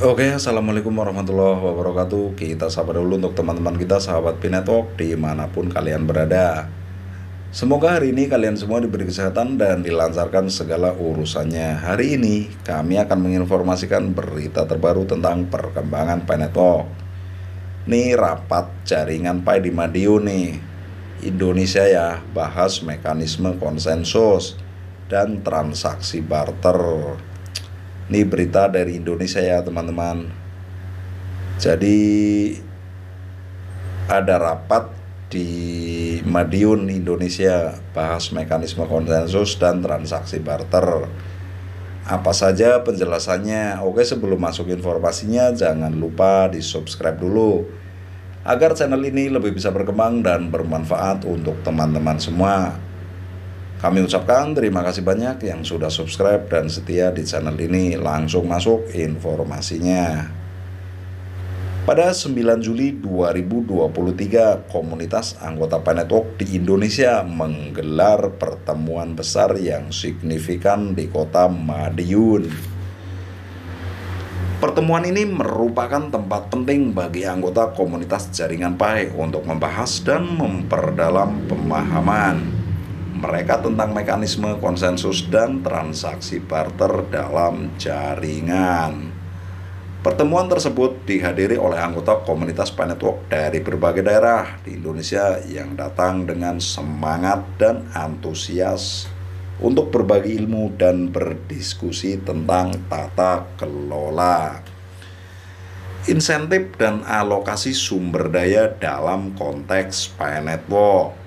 Oke, assalamualaikum warahmatullahi wabarakatuh. Kita sapa dulu untuk teman-teman kita, sahabat Pinetalk, dimanapun kalian berada. Semoga hari ini kalian semua diberi kesehatan dan dilancarkan segala urusannya. Hari ini kami akan menginformasikan berita terbaru tentang perkembangan Pinetalk. Nih rapat jaringan Pi di Madiun nih. Indonesia ya, bahas mekanisme konsensus dan transaksi barter. Ini berita dari Indonesia ya teman-teman. Jadi ada rapat di Madiun Indonesia, bahas mekanisme konsensus dan transaksi barter. Apa saja penjelasannya? Oke, sebelum masuk informasinya jangan lupa di subscribe dulu agar channel ini lebih bisa berkembang dan bermanfaat untuk teman-teman semua. Kami ucapkan terima kasih banyak yang sudah subscribe dan setia di channel ini. Langsung masuk informasinya. Pada 9 Juli 2023, komunitas anggota Pinetalk di Indonesia menggelar pertemuan besar yang signifikan di kota Madiun. Pertemuan ini merupakan tempat penting bagi anggota komunitas jaringan Pi untuk membahas dan memperdalam pemahaman mereka tentang mekanisme konsensus dan transaksi barter dalam jaringan. Pertemuan tersebut dihadiri oleh anggota komunitas Pinetalk dari berbagai daerah di Indonesia yang datang dengan semangat dan antusias untuk berbagi ilmu dan berdiskusi tentang tata kelola, insentif dan alokasi sumber daya dalam konteks Pinetalk.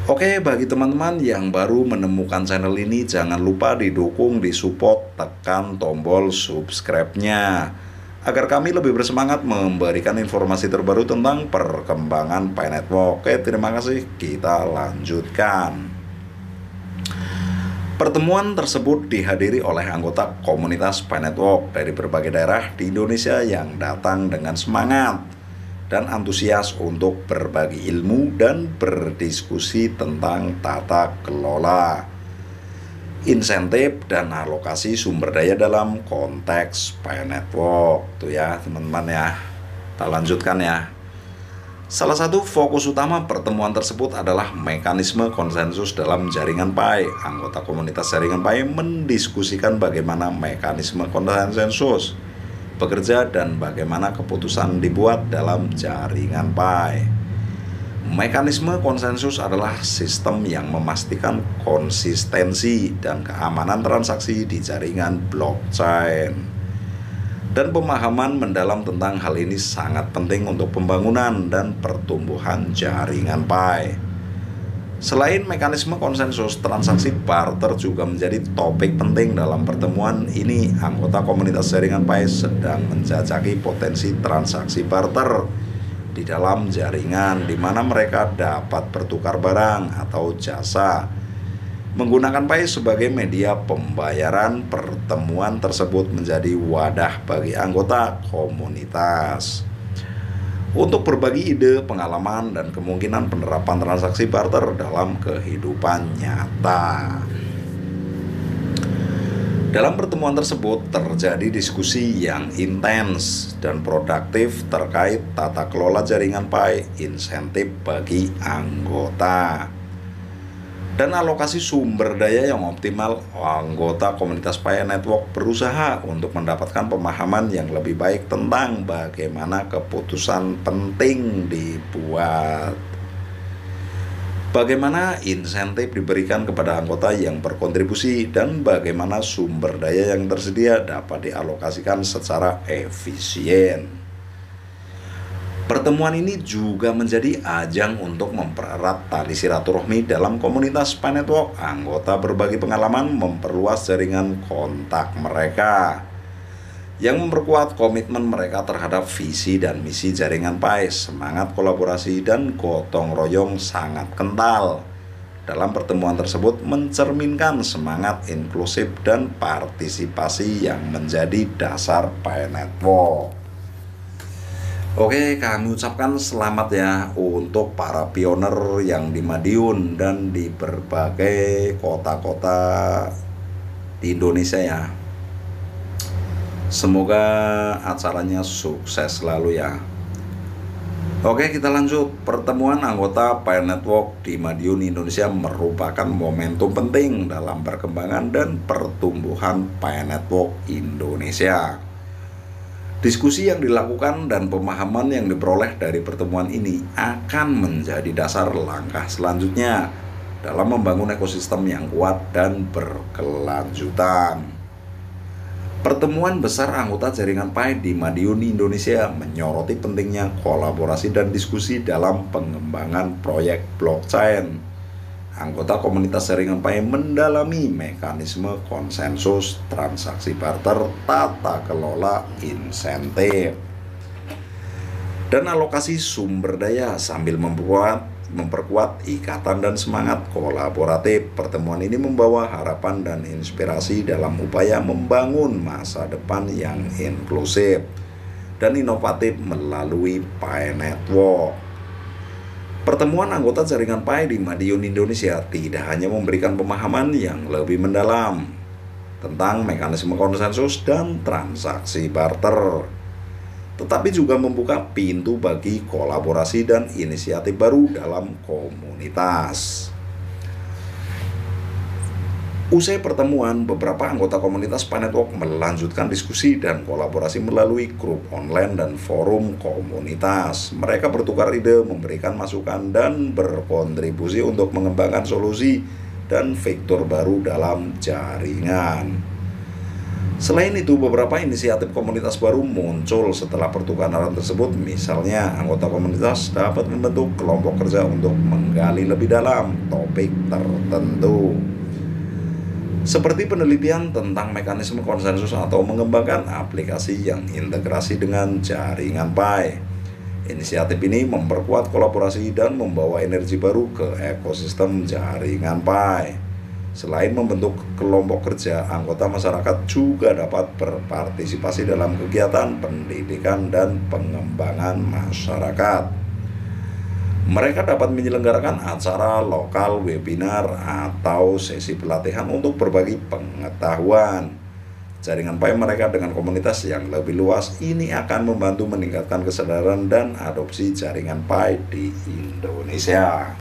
Oke, bagi teman-teman yang baru menemukan channel ini, jangan lupa didukung, disupport, tekan tombol subscribe-nya agar kami lebih bersemangat memberikan informasi terbaru tentang perkembangan Pinetalk. Oke, terima kasih. Kita lanjutkan. Pertemuan tersebut dihadiri oleh anggota komunitas Pinetalk dari berbagai daerah di Indonesia yang datang dengan semangat dan antusias untuk berbagi ilmu dan berdiskusi tentang tata kelola, insentif dan alokasi sumber daya dalam konteks Pinetalk. Tuh ya teman-teman ya. Kita lanjutkan ya. Salah satu fokus utama pertemuan tersebut adalah mekanisme konsensus dalam jaringan Pi. Anggota komunitas jaringan Pi mendiskusikan bagaimana mekanisme konsensus bekerja dan bagaimana keputusan dibuat dalam jaringan Pi. Mekanisme konsensus adalah sistem yang memastikan konsistensi dan keamanan transaksi di jaringan blockchain. Dan pemahaman mendalam tentang hal ini sangat penting untuk pembangunan dan pertumbuhan jaringan Pi. Selain mekanisme konsensus, transaksi barter juga menjadi topik penting dalam pertemuan ini. Anggota komunitas jaringan Pi sedang menjajaki potensi transaksi barter di dalam jaringan, di mana mereka dapat bertukar barang atau jasa menggunakan Pi sebagai media pembayaran. Pertemuan tersebut menjadi wadah bagi anggota komunitas untuk berbagi ide, pengalaman, dan kemungkinan penerapan transaksi barter dalam kehidupan nyata. Dalam pertemuan tersebut terjadi diskusi yang intens dan produktif terkait tata kelola jaringan Pi, insentif bagi anggota, dan alokasi sumber daya yang optimal. Anggota komunitas Pi Network berusaha untuk mendapatkan pemahaman yang lebih baik tentang bagaimana keputusan penting dibuat, bagaimana insentif diberikan kepada anggota yang berkontribusi, dan bagaimana sumber daya yang tersedia dapat dialokasikan secara efisien. Pertemuan ini juga menjadi ajang untuk mempererat tali silaturahmi dalam komunitas Pinetalk. Anggota berbagi pengalaman, memperluas jaringan kontak mereka, yang memperkuat komitmen mereka terhadap visi dan misi jaringan Pi. Semangat kolaborasi dan gotong royong sangat kental dalam pertemuan tersebut, mencerminkan semangat inklusif dan partisipasi yang menjadi dasar Pinetalk. Oke, kami ucapkan selamat ya untuk para pioner yang di Madiun dan di berbagai kota-kota di Indonesia ya. Semoga acaranya sukses selalu ya. Oke, kita lanjut. Pertemuan anggota Pi Network di Madiun Indonesia merupakan momentum penting dalam perkembangan dan pertumbuhan Pi Network Indonesia. Diskusi yang dilakukan dan pemahaman yang diperoleh dari pertemuan ini akan menjadi dasar langkah selanjutnya dalam membangun ekosistem yang kuat dan berkelanjutan. Pertemuan besar anggota jaringan Pi di Madiun Indonesia menyoroti pentingnya kolaborasi dan diskusi dalam pengembangan proyek blockchain. Anggota komunitas jaringan Pi mendalami mekanisme konsensus, transaksi barter, tata kelola insentif, dan alokasi sumber daya sambil memperkuat ikatan dan semangat kolaboratif. Pertemuan ini membawa harapan dan inspirasi dalam upaya membangun masa depan yang inklusif dan inovatif melalui Pi Network. Pertemuan anggota jaringan Pi di Madiun Indonesia tidak hanya memberikan pemahaman yang lebih mendalam tentang mekanisme konsensus dan transaksi barter, tetapi juga membuka pintu bagi kolaborasi dan inisiatif baru dalam komunitas. Usai pertemuan, beberapa anggota komunitas Pi Network melanjutkan diskusi dan kolaborasi melalui grup online dan forum komunitas. Mereka bertukar ide, memberikan masukan, dan berkontribusi untuk mengembangkan solusi dan fitur baru dalam jaringan. Selain itu, beberapa inisiatif komunitas baru muncul setelah pertukaran tersebut. Misalnya, anggota komunitas dapat membentuk kelompok kerja untuk menggali lebih dalam topik tertentu, seperti penelitian tentang mekanisme konsensus atau mengembangkan aplikasi yang integrasi dengan jaringan Pi. Inisiatif ini memperkuat kolaborasi dan membawa energi baru ke ekosistem jaringan Pi. Selain membentuk kelompok kerja, anggota masyarakat juga dapat berpartisipasi dalam kegiatan pendidikan dan pengembangan masyarakat. Mereka dapat menyelenggarakan acara lokal, webinar, atau sesi pelatihan untuk berbagi pengetahuan. Jaringan Pi mereka dengan komunitas yang lebih luas ini akan membantu meningkatkan kesadaran dan adopsi jaringan Pi di Indonesia.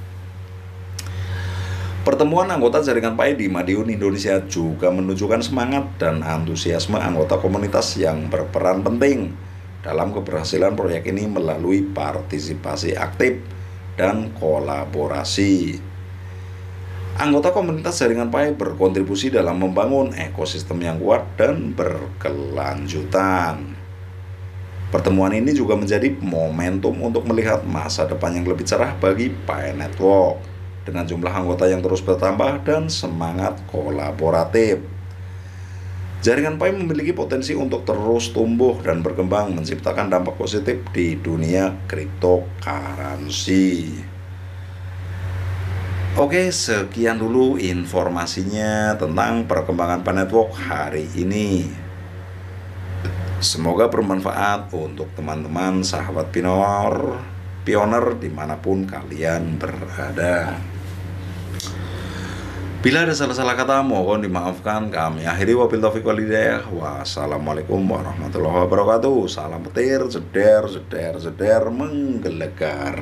Pertemuan anggota jaringan Pi di Madiun Indonesia juga menunjukkan semangat dan antusiasme anggota komunitas yang berperan penting dalam keberhasilan proyek ini melalui partisipasi aktif dan kolaborasi. Anggota komunitas jaringan Pi berkontribusi dalam membangun ekosistem yang kuat dan berkelanjutan. Pertemuan ini juga menjadi momentum untuk melihat masa depan yang lebih cerah bagi Pi Network dengan jumlah anggota yang terus bertambah dan semangat kolaboratif. Jaringan Pi memiliki potensi untuk terus tumbuh dan berkembang, menciptakan dampak positif di dunia cryptocurrency. Oke, sekian dulu informasinya tentang perkembangan Pi Network hari ini. Semoga bermanfaat untuk teman-teman sahabat pioner dimanapun kalian berada. Bila ada salah-salah kata, mohon dimaafkan. Kami akhiri, wabillahi taufiq wal hidayah. Wassalamualaikum warahmatullahi wabarakatuh. Salam petir, jeder, jeder, jeder, menggelegar.